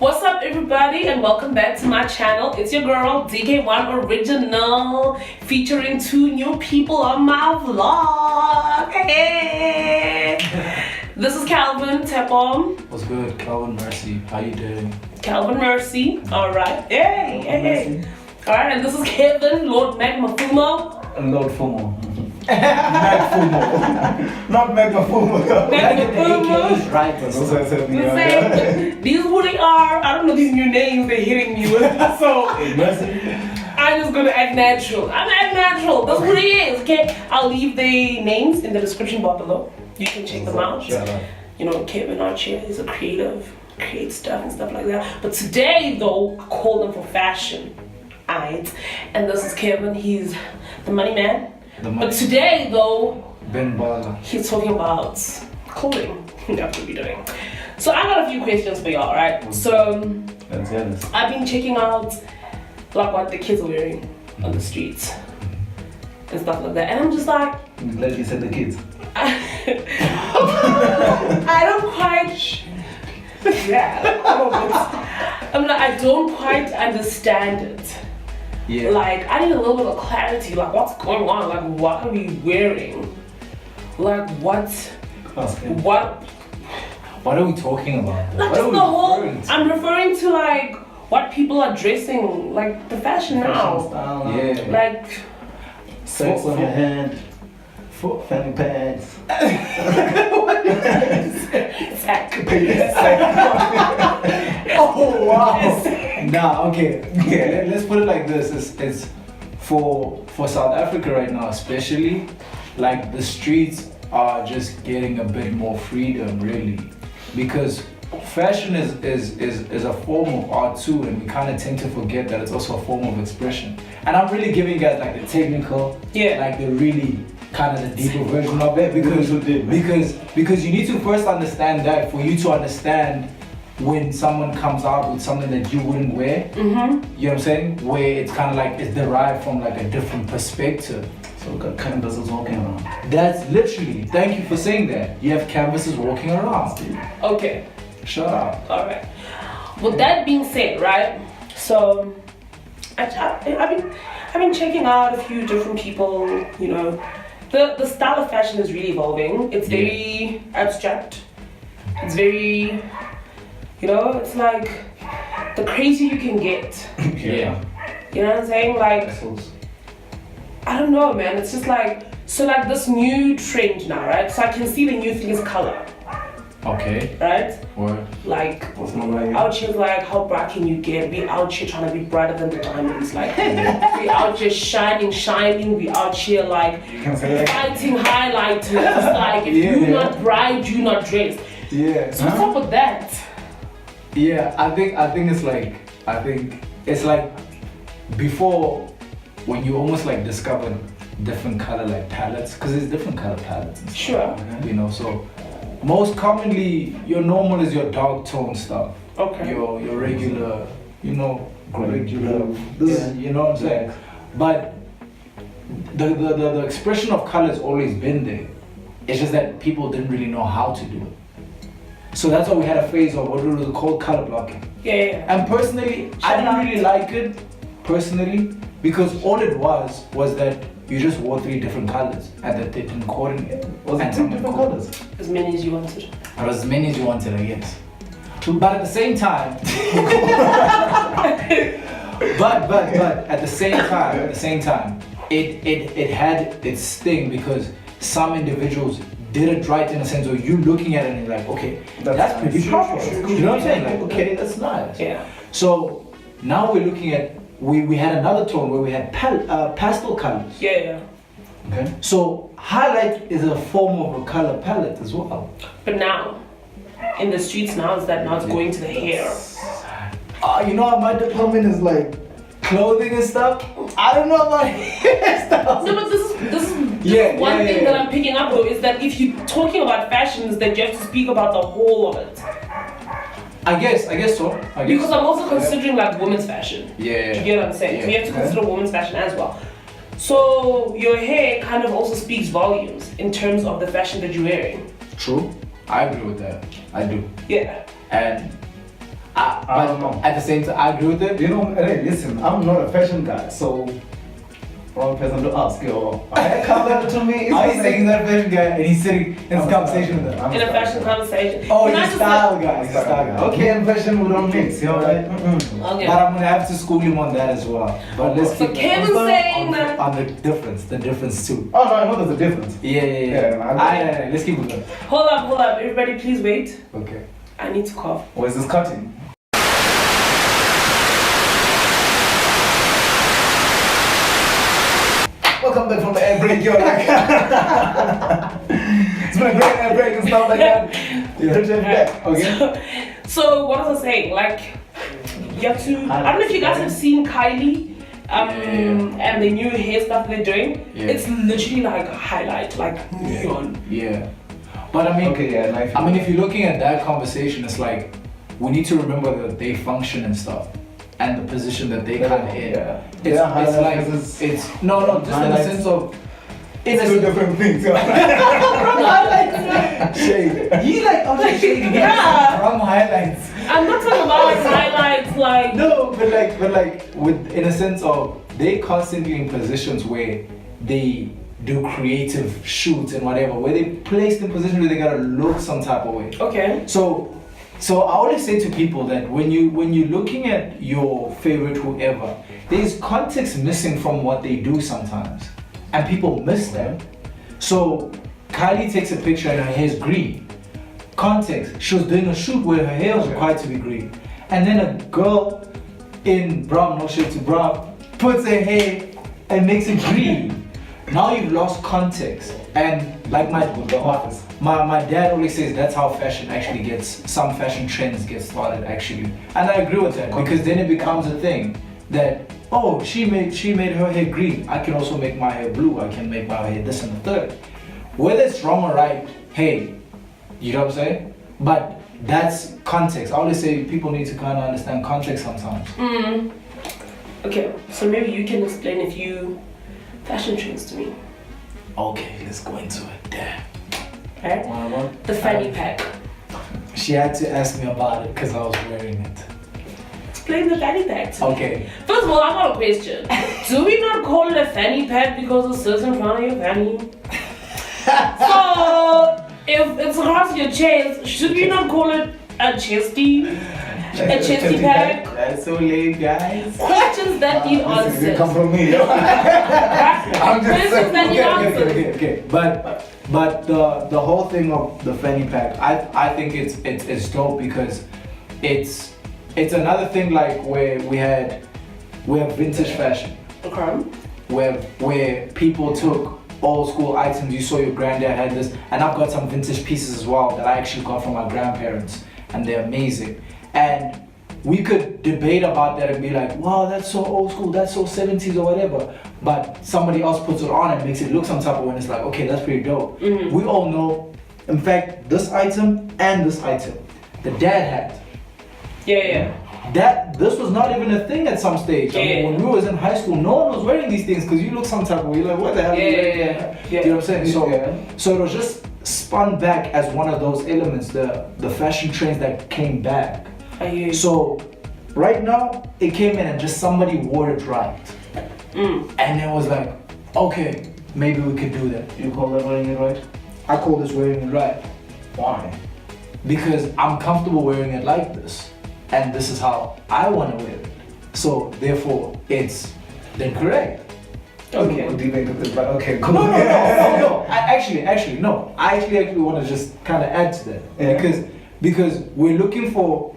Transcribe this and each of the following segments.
What's up everybody and welcome back to my channel. It's your girl DK1original featuring two new people on my vlog. Hey. This is Calvin Tshepo. What's good? Calvin Mercy. How you doing? Calvin Mercy. Alright. Hey. Alright, and this is Kevin Lord Magmafumo. Lord Fumo. Magfumo. Not Magmafumo. Magmafumo. He's right. These who they are. I don't know these new names they're hitting me with. So I'm just gonna act natural. I'm act natural. That's what it is. Okay. I'll leave the names in the description box below. You can check them out. You know, Kevin Archer is a creative, creates stuff and stuff like that. But today though, I call them for fashion. Alright. And this is Kevin, he's the money man. But today though, Ben Bala. he's talking about clothing. That's what we're doing. So I got a few questions for y'all, right? So I've been checking out like what the kids are wearing on the streets and stuff like that. And I'm just like, I'm glad you said the kids. I don't quite. Yeah, I'm like, I don't quite understand it. Yeah. Like, I need a little bit of clarity. Like, what's going on? Like, what are we wearing? Like, what? What are we talking about? Like, just the whole. I'm referring to like what people are dressing, like the fashion now. Style, yeah. Like. Sex on your hand. Fanny pads. Oh wow! Nah, okay. Yeah, let's put it like this. It's for South Africa right now, especially. Like the streets are just getting a bit more freedom, really, because fashion is a form of art too, and we kind of tend to forget that it's also a form of expression. And I'm really giving you guys like the technical, like the really kind of the deeper version of it, because you need to first understand that for you to understand when someone comes out with something that you wouldn't wear. You know what I'm saying? Where it's kind of like it's derived from like a different perspective. So we've got canvases walking around. That's literally, thank you for saying that. You have canvases walking around. Okay. Shut up. All right. With that being said, right? So I've been checking out a few different people. You know, the style of fashion is really evolving. It's very abstract. It's very, you know, it's like the crazy you can get. Yeah. You know what I'm saying? Like, I don't know, man. It's just like, so like this new trend now, right? So I can see the new thing is color. Okay. Right? Or like out here, like how bright can you get? We out here trying to be brighter than the diamonds. Like we out here shining. We out here like fighting highlighters. It's like if you're not bright, you're not dressed. Yeah. So what's up with that? Yeah, I think it's like before, when you almost like discovered different color like palettes, because there's different color palettes and stuff. Sure. You know, so most commonly your normal is your dark tone stuff. Okay. Your regular, you know, regular. Yeah, you know what I'm saying? But the expression of color has always been there. It's just that people didn't really know how to do it. So that's why we had a phase of what was called color blocking. Yeah. And personally, I didn't really like it, personally, because all it was that you just wore 3 different colors and that they didn't coordinate. Was it 2 different colors? As many as you wanted. Or as many as you wanted, I guess. But at the same time, but at the same time, it had its sting, because some individuals did it right in a sense where you looking at it and you're like, okay, that's pretty proper. You know what I'm saying? Like, okay, that's nice. Yeah. So now we're looking at, we had another tone where we had pastel colors. Yeah. Okay. So highlight is a form of a color palette as well. But now, in the streets now, is that now it's going to the hair. You know what my department is like? Clothing and stuff. I don't know about hairstyles. No, but this is one thing that I'm picking up though, is that if you're talking about fashions, then you have to speak about the whole of it. I guess so. Because I'm also considering like women's fashion. Yeah. Do you get what I'm saying? Yeah. So you have to consider women's fashion as well. So your hair kind of also speaks volumes in terms of the fashion that you're wearing. True. I agree with that. I do. Yeah. And I don't know. At the same time, I agree with it. You know, hey, listen, I'm not a fashion guy, so wrong person to ask. Yo, I come to me. Are you saying that fashion guy and he's sitting in this conversation with them? In a fashion conversation. Oh, Can I you're just style say- guy. Style guy. Okay, and fashion we don't mix. You know, like. Okay. But I'm gonna have to school him on that as well. But let's So keep Kevin's saying that. on the difference too. Oh no, I know there's a difference. Yeah. Yeah, Let's keep it going. Hold up. Everybody, please wait. Okay. I need to cough. Where's this cutting? Welcome back from the air break, yo. Like, it's been a great air break and stuff like that. You're back. Okay. So what was I saying? Like, you have to. I don't know if you guys have seen Kylie, and the new hair stuff they're doing. Yeah. It's literally like a highlight, like neon. Yeah. But I mean, Okay, yeah, if you're looking at that conversation, it's like we need to remember that they function and stuff, and the position that they kind of in. Yeah. It's Yeah, like highlights it's no, just in the highlights. sense of. It's two different things. Shade. You like object shading. Yeah. From highlights. I'm not talking about like highlights, like. No, but like with in a sense of they constantly in positions where they do creative shoots and whatever, where they placed in positions where they gotta look some type of way. Okay. So I always say to people that when you're looking at your favorite whoever, there's context missing from what they do sometimes, and people miss that. So Kylie takes a picture and her hair is green. Context: she was doing a shoot where her hair was required to be green, and then a girl in brown, no shade to brown, puts her hair and makes it green. Now you've lost context, and like my dad always says, that's how fashion actually gets, some fashion trends get started actually, and I agree with that because then it becomes a thing that, oh, she made her hair green, I can also make my hair blue, I can make my hair this and the third. Whether it's wrong or right, hey, you know what I'm saying? But that's context. I always say people need to kind of understand context sometimes. Okay, so maybe you can explain a few fashion trends to me. Okay, let's go into it. Damn. Right? The fanny pack. She had to ask me about it because I was wearing it. Explain the fanny pack to me. Okay. First of all, I got a question. Do we not call it a fanny pack because it sits in front of your fanny? So, if it's across your chest, should we not call it a chesty? A chesty pack? That's so late, guys. Questions that need It answers. come from me, yo. I'm just Questions that need answers. Okay. But the whole thing of the fanny pack, I think it's dope because it's another thing like where we have vintage fashion. Okay. Where people took old school items. You saw your granddad had this, and I've got some vintage pieces as well that I actually got from my grandparents, and they're amazing. And we could debate about that and be like, wow, that's so old school, that's so 70s or whatever. But somebody else puts it on and makes it look some type of way, and it's like, okay, that's pretty dope. Mm-hmm. We all know, in fact, this item and this item, the dad had. Yeah. This was not even a thing at some stage. I mean, when we was in high school, no one was wearing these things because you look some type of way. You're like, what the hell? Yeah. Do you know what I'm saying? So it was just spun back as one of those elements, the fashion trends that came back. So right now, it came in and just somebody wore it right. And it was like, okay, maybe we could do that. You call that wearing it right? I call this wearing it right. Why? Because I'm comfortable wearing it like this. And this is how I want to wear it. So therefore, it's then correct. Okay. We'll debate this, but okay, cool. No. I actually want to just kind of add to that. Yeah. Because we're looking for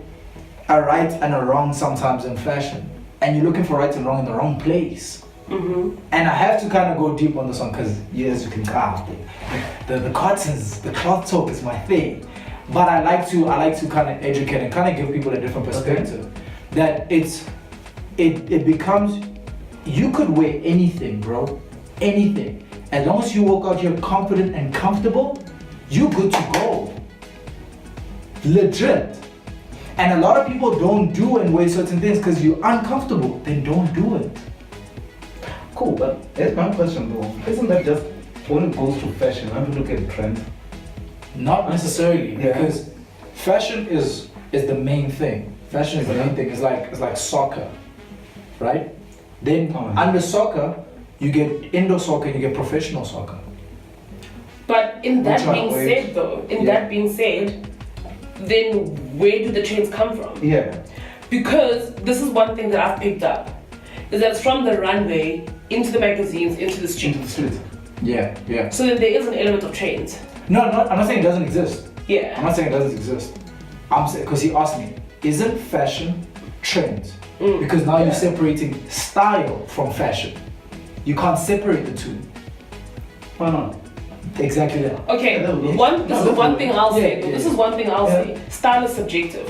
a right and a wrong sometimes in fashion. And you're looking for right and wrong in the wrong place. Mm-hmm. And I have to kind of go deep on this one because, as you can tell, the cottons, the cloth talk is my thing. But I like to kind of educate and kind of give people a different perspective. That it becomes, you could wear anything, bro, anything. As long as you walk out here confident and comfortable, you're good to go. Legit. And a lot of people don't do and wear certain things because you're uncomfortable. Then don't do it. Cool, but here's my question though. Isn't that just when it goes to fashion, have you look at trend? Not necessarily, Yeah. because fashion is the main thing. Fashion is the main thing. It's like soccer, right? Then Oh, under soccer, you get indoor soccer and you get professional soccer. But in that Which one? being Wait. said, though, Yeah. then where do the trends come from? Yeah. Because this is one thing that I've picked up, is that it's from the runway into the magazines, into the street. Into the street. Yeah, yeah. So then there is an element of trends. No, I'm not saying it doesn't exist. I'm Yeah. not saying it doesn't exist. I'm saying, because he asked me, isn't fashion trends? Because now you're separating style from fashion. You can't separate the two. Why not? Exactly that. Okay, Yeah, this is one thing I'll say. Yeah, This is one thing I'll Yeah. say. Style is subjective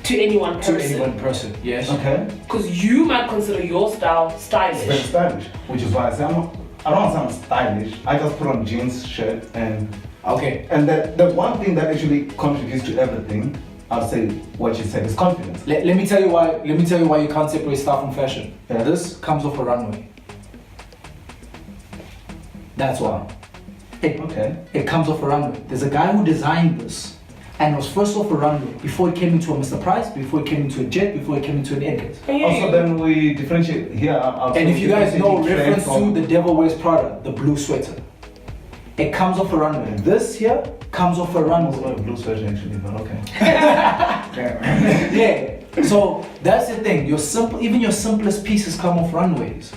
to any one To person. any one person, yes. Okay. Because you might consider your style It's very stylish. stylish, which is why I say I don't want to sound stylish. I just put on jeans, shirt, and Okay. the one thing that actually contributes to everything, I'll say what you said is confidence. Let me tell you why. Let me tell you why you can't separate style from fashion. Yeah. This comes off a runway. That's why. Okay. It comes off a runway. There's a guy who designed this, and it was first off a runway before it came into a Mr. Price, before it came into a Jet, before it came into an Edgar's. Also, then we differentiate here. And if you guys know, reference to from the Devil Wears Prada, the blue sweater. It comes off a runway. This here comes off a also runway. a blue sweater actually, but okay. Yeah. So that's the thing. Even your simplest pieces come off runways.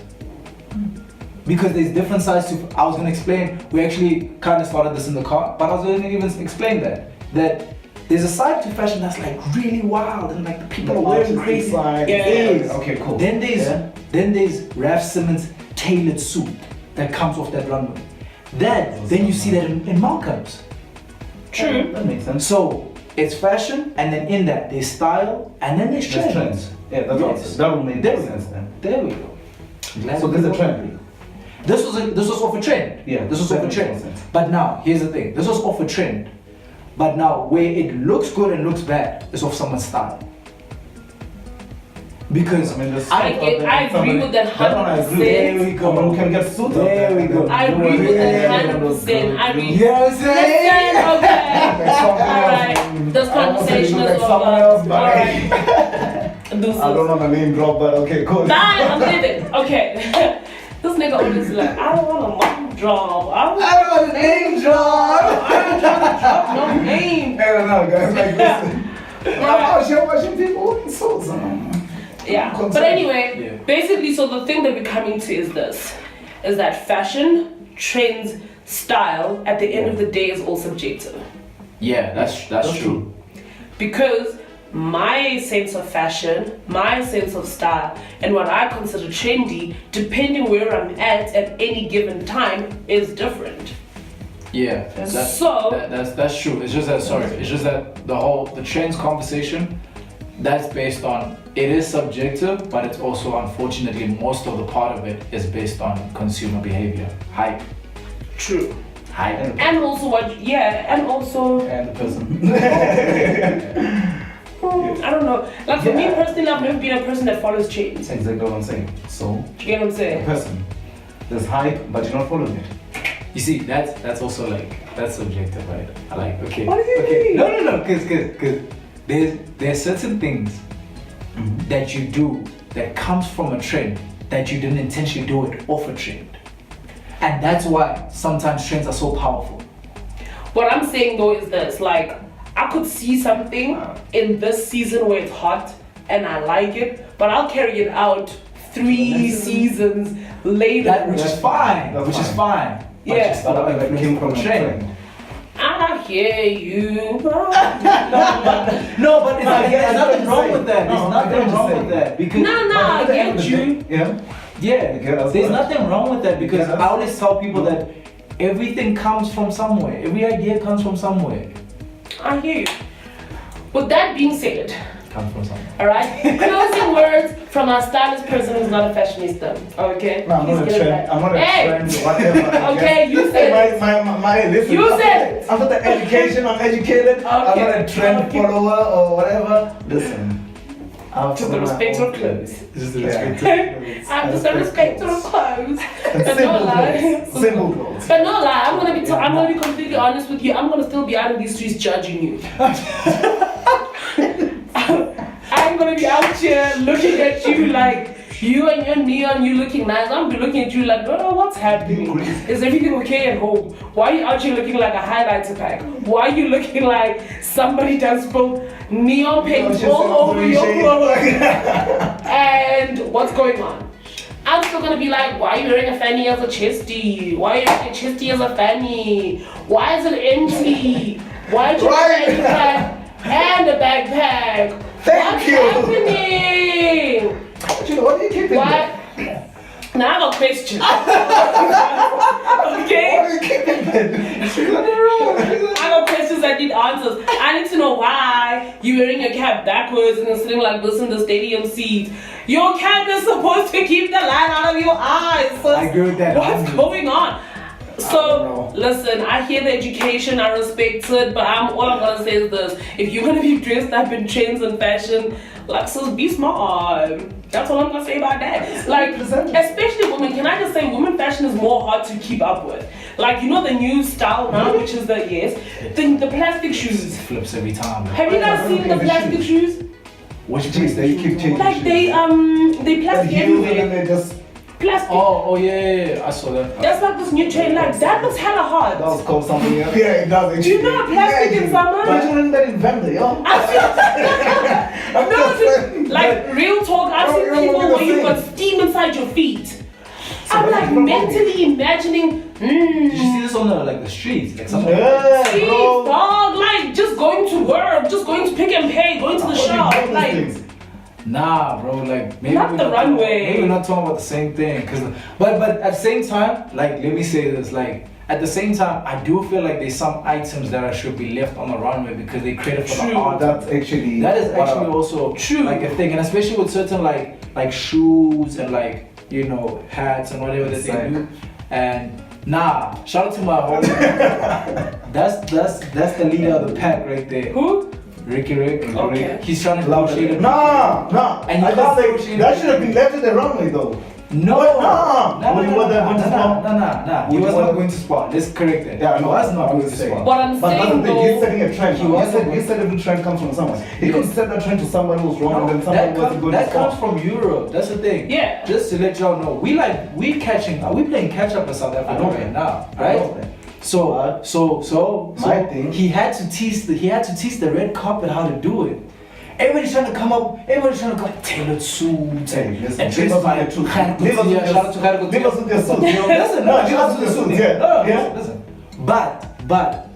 Because there's different sides to. I was gonna explain. We actually kind of started this in the car, but I was gonna even explain that there's a side to fashion that's like really wild and like the people are wearing crazy. Side. Yeah. Okay, cool. Then Yeah. there's Raf Simons tailored suit that comes off that runway. Then you see that in Malcolm's. True. That makes sense. So it's fashion, and then in that there's style, and then there's There's trends. Yeah, that's Yes. awesome. That will make There we sense go. then. There we go. Glad So we there's a got trend. that. This was off a trend. Yeah, This was that off a makes trend. sense. But now here's the thing. This was off a trend. But now where it looks good and looks bad is off someone's style. Because there's I agree with that one I agree. 100%. There we go. We can get suits out There we go. I agree with that 100%. I agree. You know what I'm saying? Listen, okay. Alright. This conversation is over. Alright. I don't know the name drop, but okay, cool. Nah, I'm leaving. Okay. This nigga always like, I don't want a mom job. I don't want a name drop. I don't want to drop no name. I don't know, guys. Like, listen. Yeah. I'm watching people in suits. Yeah. But anyway, basically, so the thing that we're coming to is this, is that fashion, trends, style, at the end of the day is all subjective. Yeah, that's true. Because my sense of fashion, my sense of style, and what I consider trendy, depending where I'm at any given time, is different. Yeah, that's true. It's just that the trends conversation, that's based on, it is subjective, but it's also, unfortunately, most of the part of it is based on consumer behavior, hype. True. Hype. And also And the person. I don't know. Like for me personally, I've never been a person that follows trends. That's exactly what I'm saying. So, Do you get what I'm the saying? person. There's hype, but you're not following it. You see, that's also like, that's subjective, right? I like, okay. What do you mean? No, because there's certain things that you do that comes from a trend that you didn't intentionally do it off a trend. And that's why sometimes trends are so powerful. What I'm saying though is this, like, I could see something in this season where it's hot and I like it, but I'll carry it out 3 seasons later. Which is fine. That's Which is fine. fine. Yeah. But it came from a trend. I hear you. No, but there's nothing wrong with that. There's nothing wrong with that. Because I get you. Yeah. Yeah, there's nothing wrong with that because Yeah, I always tell people that everything comes from somewhere. Every idea comes from somewhere. I hear you. With that being said, Comes from somewhere. alright, closing words from our stylist person who's not a fashionista. Okay? No, I'm not a Please get it trend. right. I'm not a Hey! trend. Whatever. I Okay, guess. you said it. My listen. You said it. After the education, I'm educated. I'm Okay. not a trend Okay. follower or whatever. Listen. Just the respect of clothes. Just I'm just a respecter of clothes. But no Simple lie. clothes. Simple clothes. But no lie, I'm gonna be completely honest with you. I'm gonna still be out in these streets judging you. gonna be out here looking at you like you and your neon, you looking nice. I'm gonna be looking at you like, bro, what's happening? Is everything okay at home? Why are you out here looking like a highlighter pack? Why are you looking like somebody done spilled neon paint all over your clothes? And what's going on? I'm still gonna be like, why are you wearing a fanny as a chesty? Why are you wearing a chesty as a fanny? Why is it empty? Why do you have a fanny pack and a backpack? What's happening? What are you keeping What? Now I have a question. Okay? What are you keeping I have questions that need answers. I need to know why you're wearing your cap backwards and then sitting like this in the stadium seat. Your cap is supposed to keep the light out of your eyes. So I agree with that. what's going on? I So don't know. listen, I hear the education, I respect it, but all I'm gonna say is this: if you're gonna be dressed up in trends and fashion, like, so be smart. That's all I'm gonna say about that. Like, especially women. Can I just say, women fashion is more hard to keep up with. Like, you know the new style now, which is the plastic shoes. Flips every time. Have you guys seen the plastic shoes? Which Jeez, they keep changing. Like they plastic heels and everywhere. they just. Plastic. Oh yeah, I saw that. That's like this new trend. Like that looks hella hard. That was called something else. Yeah, it does. Do you know plastic in summer? But you that in Venda, yo. No, like real talk, I've seen people where you've got steam inside your feet. I'm like mentally imagining, Did you see this on the streets? Like something. Yeah, see, bro. dog, like just going to work, just going to Pick and Pay, going to the shop, like. Nah, bro. Like maybe Not we're the runway. Maybe we're not talking about the same thing. But at the same time, like let me say this, like. At the same time, I do feel like there's some items that should be left on the runway because they created for the True. art. That is actually also True. like a thing, and especially with certain like shoes and like hats and whatever that they do. And shout out to my homie. that's the leader of the pack right there. Who? Ricky Rick. Okay. He's trying to Love negotiate it. it. Nah. And I you can't can't say that should have been left at the runway though. No, Nah. When you were there going to spot. Nah. He When was you were- not going to spot. Let's correct that. Yeah, he no, was not I going was to saying. spot. What I'm But saying he's though, setting a trend. He was He said every trend comes from somewhere. He Yes. could set that trend to someone who's wrong and then someone that wasn't going that to comes spot. from Europe. That's the thing. Yeah. Just to let y'all know, we playing catch up in South Africa I know right that. now, I right? know that. So My thing- he had to teach the red carpet how to do it. Everybody's trying to come up. Everybody's trying to go tailored suits Hey, and listen, dress leave us by with your truth. Khair Leave us with Couture. your- Shout out to Khair Couture. leave us with your suits. Listen, No, shout leave out us to with the your suits. suits, yeah. Yeah. Listen. But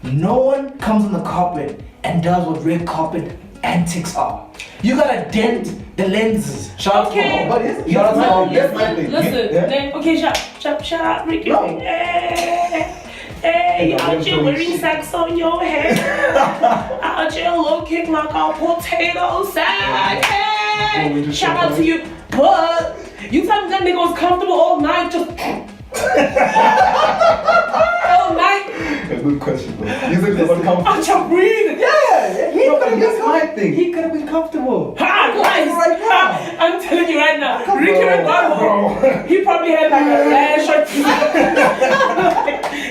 no one comes on the carpet and does what red carpet antics are. You gotta dent the lenses. Shout out to Okay. But here's Shout out to my my- here's my thing. Listen, Yeah. then, okay, shut, Ricky. No. Hey, No, out don't here do wearing shit. sacks on your head. Out here looking like a potato sack. Oh, we Hey, just shout out shut to you. But you tell me that nigga was comfortable all night, just all night. A good question, bro. You said about comfort. Out here breathing. Yeah, No, but here's my thing. He could have been comfortable. Ha, guys, right now. I'm telling you right now, Come Ricky on, Ricardo, he probably had like a rash on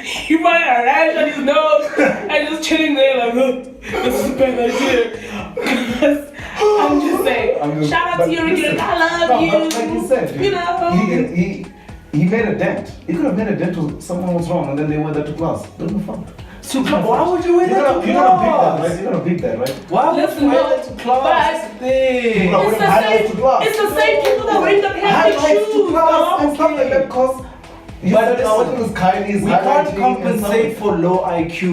he probably had a rash on his nose and just chilling there like, this is a bad idea. I'm just saying, shout out to you, Ricky Ricardo, I love you. But like you said, You know. he made a dent. He could have made a dent to someone was wrong and then they went that to class. Don't be fun. So why would you wear You're that gonna to pick that, class? right? You're gonna pick that, right? Why would Listen, you wear no, that to class? but- That's the thing. No, It's with highlights the to class. same. It's the same people that wear the plastic Highlights to shoes. class dog. and stuff like that cause you But said, listen, what was Kylie's We can't compensate for low IQ.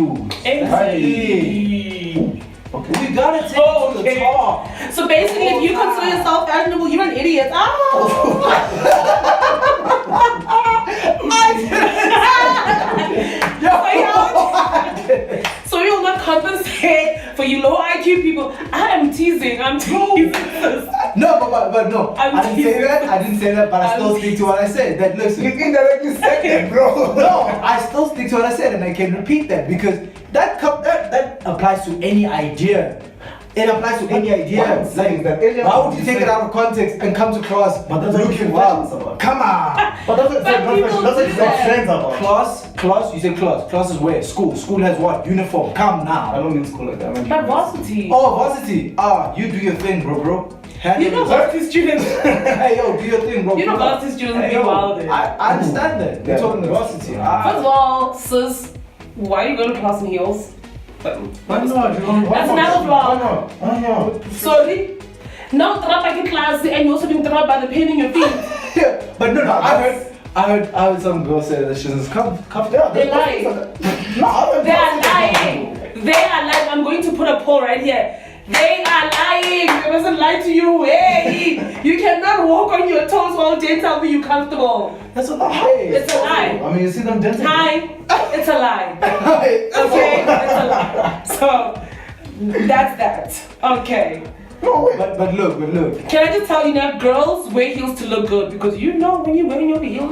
Exactly. Okay. We gotta take it to the Okay. top. So basically, if you consider yourself fashionable, you're an idiot. So you'll not compensate for you low IQ people. I am teasing. I'm teasing. No, but no. I'm I didn't say teasing. that. I didn't say that, but I still I'm stick to what I said. That You listen. indirectly said that, bro. No, I still stick to what I said, and I can repeat that because that applies to any idea. It applies to any idea. What I'm saying is that earlier Why would you you take said- it out of context and comes across But that's what looking fashion is wild? about. Come on. But that's what But people that's do what that. trends about. Class, you say class. Class is where? School. School has what? Uniform. Come I now. don't mean school like that. I mean But varsity. Oh, varsity. You do your thing, bro. Handle You know it. varsity students. Hey, yo, do your thing, bro. You know bro. varsity students Hey, be yo, wild. I understand that. We're Yeah. talking the varsity. First of all, sis, why you go to class in heels? Why not? That's another flaw. Why not? Sorry? Now trap in class and you're also being trapped by the pain in your feet. Yeah, but no, I heard some girl say that she's comfortable. Yeah, They lie. No, They are lying. They are lying. I'm going to put a poll right here. They are lying. They mustn't lie to you. Hey, you cannot walk on your toes all day. Tell me you're comfortable. That's what I say. It's a lie. I mean, you see them dancing. Hi. It's a lie. Okay, it's a lie. So that's that. Okay. No, wait. But look. Can I just tell you now, girls wear heels to look good because you know when you're wearing your heel,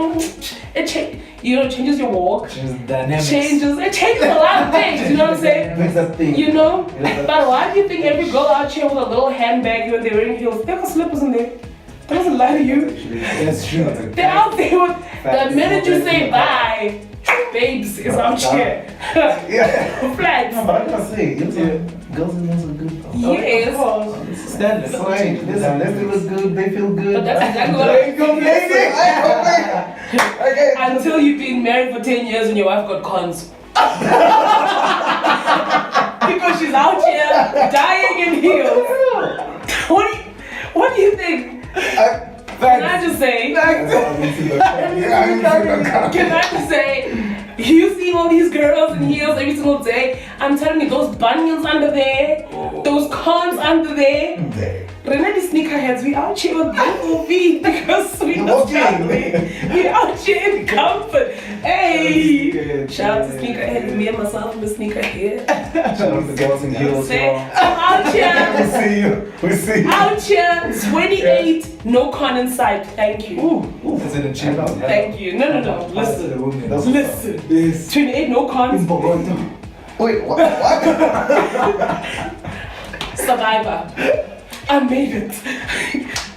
it changes your walk. She's dynamics. It changes a lot of things. You know what I'm saying? Makes that thing. You know? But why do you think every girl out here with a little handbag when they're wearing heels, they got slippers in there? That doesn't lie to you. That's true. They're out there with the minute you say bye, babes is out here. Yeah. Flats. No, but I gotta say, girls and men are good. Though. Yes. Standard. So like, listen, they look good, they feel good. But that's exactly what I ain't complaining. Okay. until you've been married for 10 years and your wife got cons. Because she's out here dying in heels. What do you think? Can I just say? Can I just say? You see all these girls in heels every single day. I'm telling you, those bunions under there, those cons under there. Remember the sneakerheads, we out here with beautiful feet because we not struggling. We out here in comfort. Hey! Shout out to sneakerheads, me and myself, I'm a sneakerhead. Shout out to the girls in heels, Say, y'all. I'm out here. We see you. We see you. Out here, 28, no con in sight. Thank you. Is it a achievement? Thank you. No. Listen. Listen. Yes. 28, no cons. Wait, what? Survivor. I made it.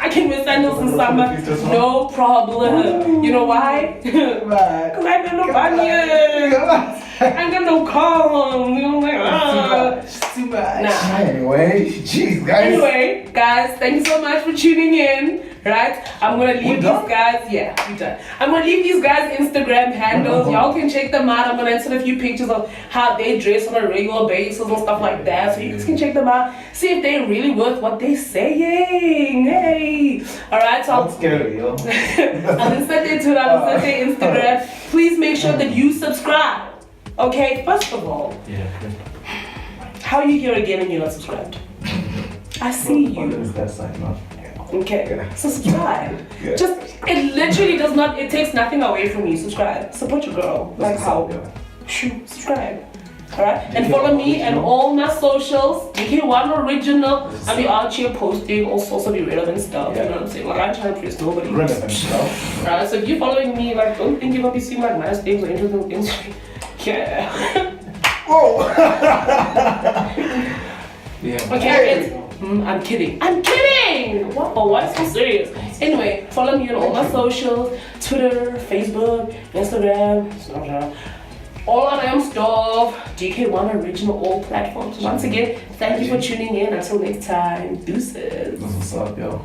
I can wear sandals in summer. No problem. You know why? Because I got no bunions. I got no cons. You know, like, Too much. Nah. Anyway, jeez, guys. Anyway, guys, thank you so much for tuning in. Right? I'm gonna leave these guys. Yeah, we done. I'm gonna leave these guys' Instagram handles. Y'all can check them out. I'm gonna insert a few pictures of how they dress on a regular basis and stuff like that. So you guys can check them out. See if they're really worth what they're saying. Hey. Alright, so That's scary, yo. I'll insert their Twitter, I'll insert their Instagram. Please make sure that you subscribe. Okay, first of all, how are you here again and you're not subscribed? I see What you. is that sign off? Okay, so subscribe. Just, it literally does not, it takes nothing away from you. Subscribe. Support your girl. Like how? Shoot, subscribe. Alright? And follow me and all my socials. DK1original. I'll be out here posting all sorts of irrelevant stuff. You know what I'm saying? Like, I'm trying to please nobody. Relevant stuff. Alright, so if you're following me, like, don't think you're gonna be seeing like nice things or interesting things. Yeah. Oh! Yeah. Okay, I'm kidding. I'm kidding! Wow, why so serious? Anyway, follow me on all my socials, Twitter, Facebook, Instagram, Snapchat, all I am stuff, DK1original, all platforms. Once again, thank you for tuning in. Until next time, deuces. What's up, yo?